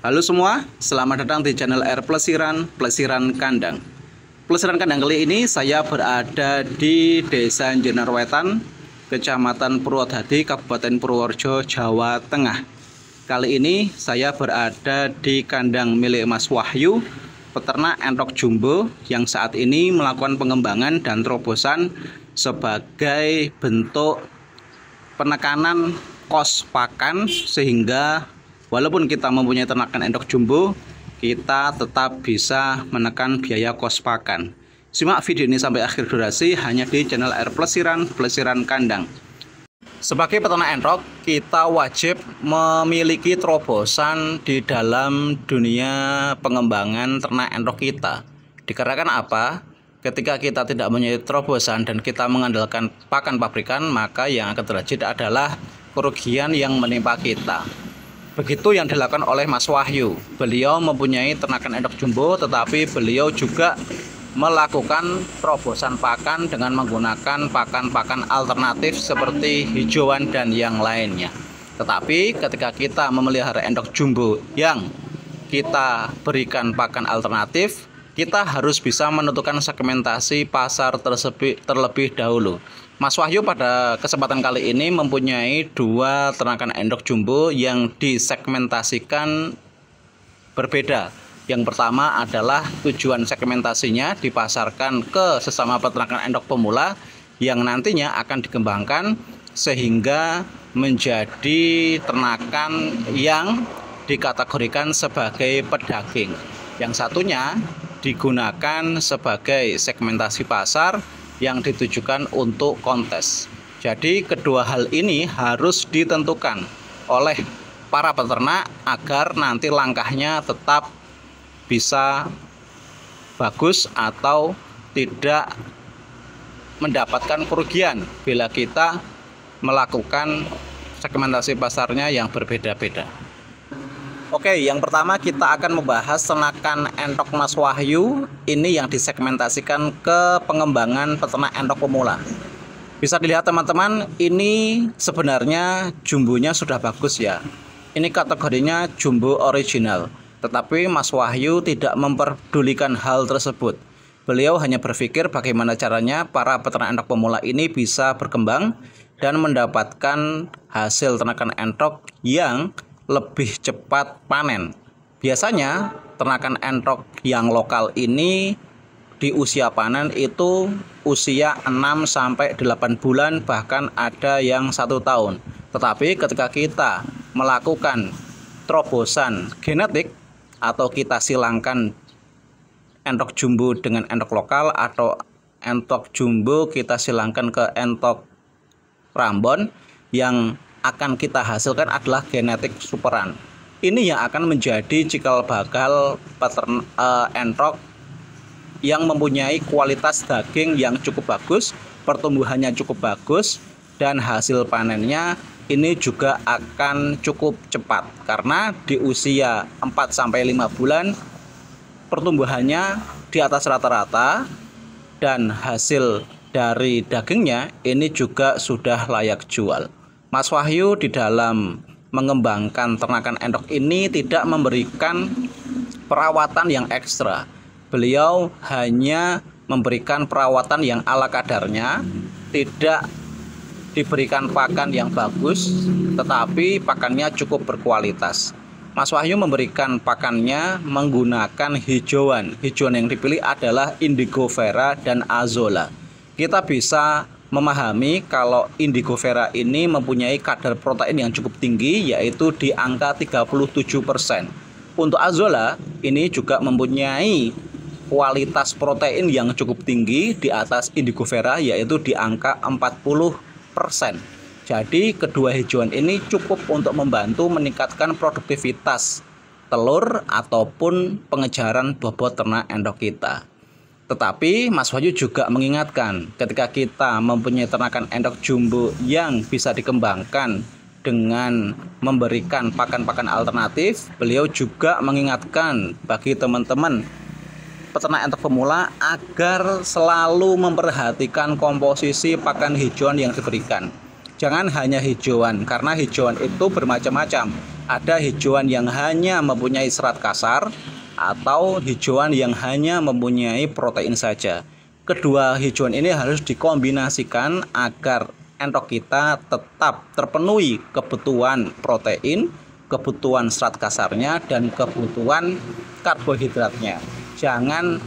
Halo semua, selamat datang di channel R Plesiran Kandang. Plesiran Kandang kali ini saya berada di Desa Jenerwetan, Kecamatan Purwodadi, Kabupaten Purworejo, Jawa Tengah. Kali ini saya berada di kandang milik Mas Wahyu, peternak entok jumbo yang saat ini melakukan pengembangan dan terobosan sebagai bentuk penekanan kos pakan, sehingga walaupun kita mempunyai ternakan endok jumbo, kita tetap bisa menekan biaya kos pakan. Simak video ini sampai akhir durasi hanya di channel R Plesiran Kandang. Sebagai peternak endok, kita wajib memiliki terobosan di dalam dunia pengembangan ternak endok kita. Dikarenakan apa? Ketika kita tidak mempunyai terobosan dan kita mengandalkan pakan pabrikan, maka yang akan terjadi adalah kerugian yang menimpa kita. Begitu yang dilakukan oleh Mas Wahyu. Beliau mempunyai ternakan endok jumbo, tetapi beliau juga melakukan terobosan pakan dengan menggunakan pakan-pakan alternatif seperti hijauan dan yang lainnya. Tetapi ketika kita memelihara endok jumbo yang kita berikan pakan alternatif, kita harus bisa menentukan segmentasi pasar terlebih dahulu. Mas Wahyu pada kesempatan kali ini mempunyai dua ternakan endok jumbo yang disegmentasikan berbeda. Yang pertama adalah tujuan segmentasinya dipasarkan ke sesama peternakan endok pemula yang nantinya akan dikembangkan sehingga menjadi ternakan yang dikategorikan sebagai pedaging. Yang satunya digunakan sebagai segmentasi pasar yang ditujukan untuk kontes. Jadi kedua hal ini harus ditentukan oleh para peternak agar nanti langkahnya tetap bisa bagus atau tidak mendapatkan kerugian bila kita melakukan segmentasi pasarnya yang berbeda-beda. Oke, yang pertama kita akan membahas ternakan entok Mas Wahyu ini yang disegmentasikan ke pengembangan peternak entok pemula. Bisa dilihat teman-teman, ini sebenarnya jumbonya sudah bagus ya. Ini kategorinya jumbo original. Tetapi Mas Wahyu tidak memperdulikan hal tersebut. Beliau hanya berpikir bagaimana caranya para peternak entok pemula ini bisa berkembang dan mendapatkan hasil ternakan entok yang lebih cepat panen. Biasanya ternakan entok yang lokal ini di usia panen itu usia 6-8 bulan, bahkan ada yang 1 tahun. Tetapi ketika kita melakukan terobosan genetik atau kita silangkan entok jumbo dengan entok lokal, atau entok jumbo kita silangkan ke entok Rambon, yang akan kita hasilkan adalah genetik superan. Ini yang akan menjadi cikal bakal entok yang mempunyai kualitas daging yang cukup bagus, pertumbuhannya cukup bagus, dan hasil panennya ini juga akan cukup cepat. Karena di usia 4-5 bulan pertumbuhannya di atas rata-rata, dan hasil dari dagingnya ini juga sudah layak jual. Mas Wahyu di dalam mengembangkan ternakan endok ini tidak memberikan perawatan yang ekstra. Beliau hanya memberikan perawatan yang ala kadarnya, tidak diberikan pakan yang bagus, tetapi pakannya cukup berkualitas. Mas Wahyu memberikan pakannya menggunakan hijauan. Hijauan yang dipilih adalah Indigo Vera dan Azolla. Kita bisa memahami kalau Indigo Vera ini mempunyai kadar protein yang cukup tinggi, yaitu di angka 37%. Untuk Azolla ini juga mempunyai kualitas protein yang cukup tinggi di atas Indigo Vera, yaitu di angka 40%. Jadi kedua hijauan ini cukup untuk membantu meningkatkan produktivitas telur ataupun pengejaran bobot ternak endok kita. Tetapi Mas Wahyu juga mengingatkan, ketika kita mempunyai ternakan endok jumbo yang bisa dikembangkan dengan memberikan pakan-pakan alternatif, beliau juga mengingatkan bagi teman-teman peternak entok pemula agar selalu memperhatikan komposisi pakan hijauan yang diberikan. Jangan hanya hijauan, karena hijauan itu bermacam-macam. Ada hijauan yang hanya mempunyai serat kasar atau hijauan yang hanya mempunyai protein saja. Kedua hijauan ini harus dikombinasikan agar entok kita tetap terpenuhi kebutuhan protein, kebutuhan serat kasarnya, dan kebutuhan karbohidratnya. Jangan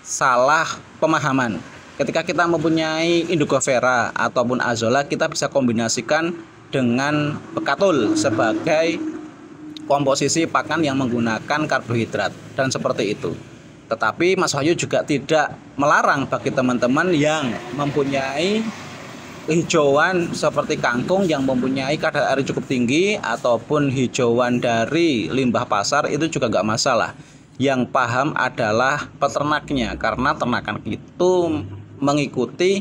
salah pemahaman. Ketika kita mempunyai Indogofera ataupun Azolla, kita bisa kombinasikan dengan Bekatul sebagai komposisi pakan yang menggunakan karbohidrat dan seperti itu. Tetapi Mas Wahyu juga tidak melarang bagi teman-teman yang mempunyai hijauan seperti kangkung yang mempunyai kadar air cukup tinggi ataupun hijauan dari limbah pasar, itu juga nggak masalah. Yang paham adalah peternaknya, karena ternakan itu mengikuti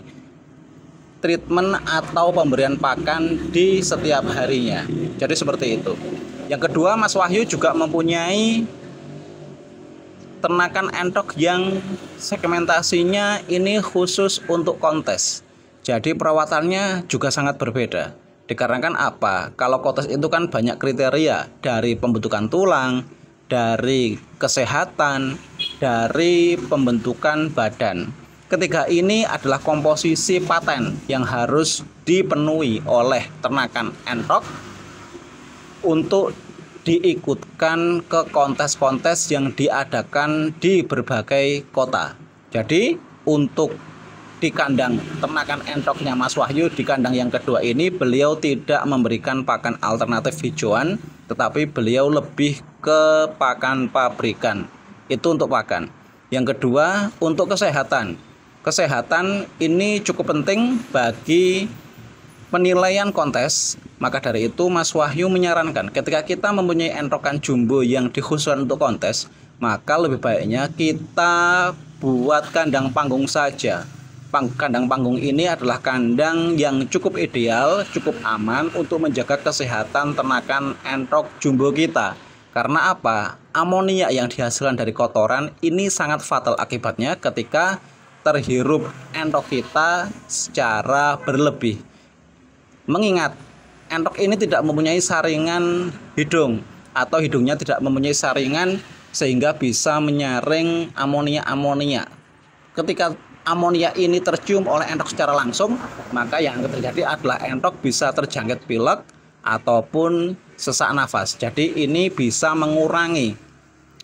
treatment atau pemberian pakan di setiap harinya. Jadi seperti itu. Yang kedua, Mas Wahyu juga mempunyai ternakan entok yang segmentasinya ini khusus untuk kontes. Jadi perawatannya juga sangat berbeda. Dikarenakan apa? Kalau kontes itu kan banyak kriteria, dari pembentukan tulang, dari kesehatan, dari pembentukan badan. Ketiga ini adalah komposisi paten yang harus dipenuhi oleh ternakan entok untuk diikutkan ke kontes-kontes yang diadakan di berbagai kota. Jadi untuk di kandang ternakan entoknya Mas Wahyu, di kandang yang kedua ini beliau tidak memberikan pakan alternatif hijauan, tetapi beliau lebih ke pakan pabrikan. Itu untuk pakan. Yang kedua, untuk kesehatan. Kesehatan ini cukup penting bagi penilaian kontes. Maka dari itu Mas Wahyu menyarankan ketika kita mempunyai entokan jumbo yang dikhususkan untuk kontes, maka lebih baiknya kita buat kandang panggung saja. Kandang panggung ini adalah kandang yang cukup ideal, cukup aman untuk menjaga kesehatan ternakan entok jumbo kita. Karena apa? Amonia yang dihasilkan dari kotoran ini sangat fatal akibatnya ketika terhirup entok kita secara berlebih. Mengingat entok ini tidak mempunyai saringan hidung atau hidungnya tidak mempunyai saringan sehingga bisa menyaring amonia. Ketika amonia ini tercium oleh entok secara langsung, maka yang akan terjadi adalah entok bisa terjangkit pilek ataupun sesak nafas. Jadi ini bisa mengurangi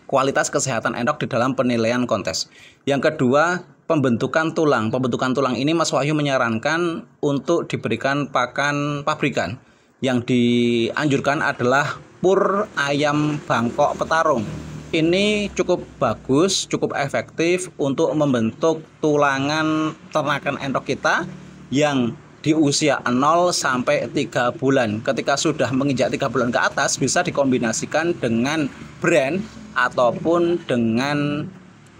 kualitas kesehatan entok di dalam penilaian kontes. Yang kedua, pembentukan tulang. Pembentukan tulang ini Mas Wahyu menyarankan untuk diberikan pakan pabrikan. Yang dianjurkan adalah pur ayam Bangkok Petarung. Ini cukup bagus, cukup efektif untuk membentuk tulangan ternakan entok kita yang di usia 0 sampai 3 bulan. Ketika sudah menginjak 3 bulan ke atas, bisa dikombinasikan dengan brand ataupun dengan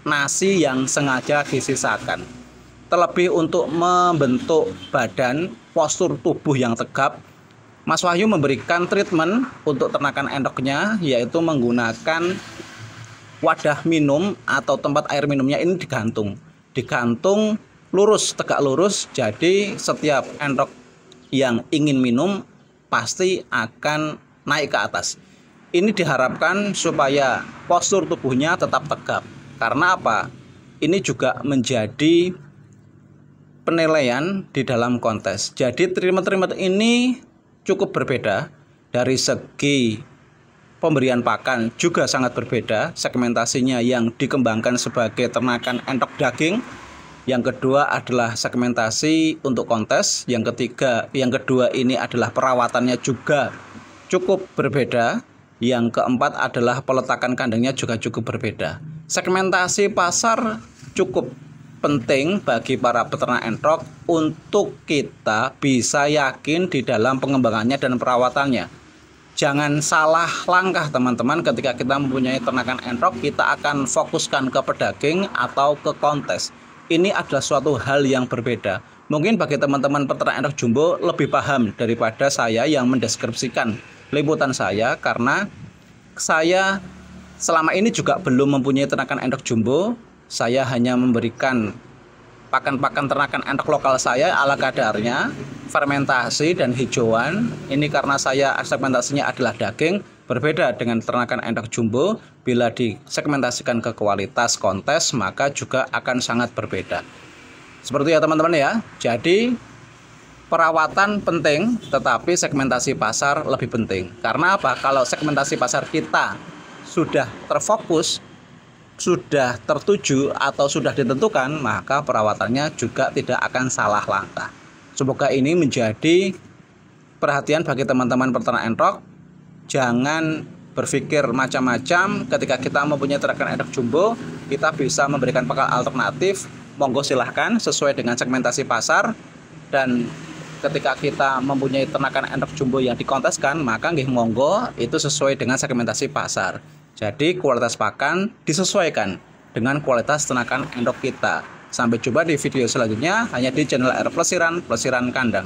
nasi yang sengaja disisakan. Terlebih untuk membentuk badan, postur tubuh yang tegap, Mas Wahyu memberikan treatment untuk ternakan endoknya, yaitu menggunakan wadah minum atau tempat air minumnya ini digantung lurus, tegak lurus. Jadi setiap endok yang ingin minum pasti akan naik ke atas. Ini diharapkan supaya postur tubuhnya tetap tegap. Karena apa? Ini juga menjadi penilaian di dalam kontes. Jadi treatment ini cukup berbeda. Dari segi pemberian pakan juga sangat berbeda. Segmentasinya yang dikembangkan sebagai ternakan entok daging. Yang kedua adalah segmentasi untuk kontes. Yang kedua ini adalah perawatannya juga cukup berbeda. Yang keempat adalah peletakan kandangnya juga cukup berbeda. Segmentasi pasar cukup penting bagi para peternak entok untuk kita bisa yakin di dalam pengembangannya dan perawatannya. Jangan salah langkah teman-teman, ketika kita mempunyai ternakan entok kita akan fokuskan ke pedaging atau ke kontes. Ini adalah suatu hal yang berbeda. Mungkin bagi teman-teman peternak entok jumbo lebih paham daripada saya yang mendeskripsikan liputan saya, karena saya selama ini juga belum mempunyai ternakan entok jumbo. Saya hanya memberikan pakan-pakan ternakan entok lokal saya ala kadarnya. fermentasi dan hijauan. Ini karena saya segmentasinya adalah daging, berbeda dengan ternakan endok jumbo. Bila disegmentasikan ke kualitas kontes, maka juga akan sangat berbeda. Seperti ya teman-teman ya. Jadi perawatan penting, tetapi segmentasi pasar lebih penting. Karena apa? Kalau segmentasi pasar kita sudah terfokus, sudah tertuju atau sudah ditentukan, maka perawatannya juga tidak akan salah langkah. Semoga ini menjadi perhatian bagi teman-teman peternak endok. Jangan berpikir macam-macam. Ketika kita mempunyai ternakan endok jumbo, kita bisa memberikan pakan alternatif. Monggo silahkan sesuai dengan segmentasi pasar. Dan ketika kita mempunyai ternakan endok jumbo yang dikonteskan, maka nggih monggo itu sesuai dengan segmentasi pasar. Jadi kualitas pakan disesuaikan dengan kualitas ternakan endok kita. Sampai jumpa di video selanjutnya hanya di channel R Plesiran Kandang.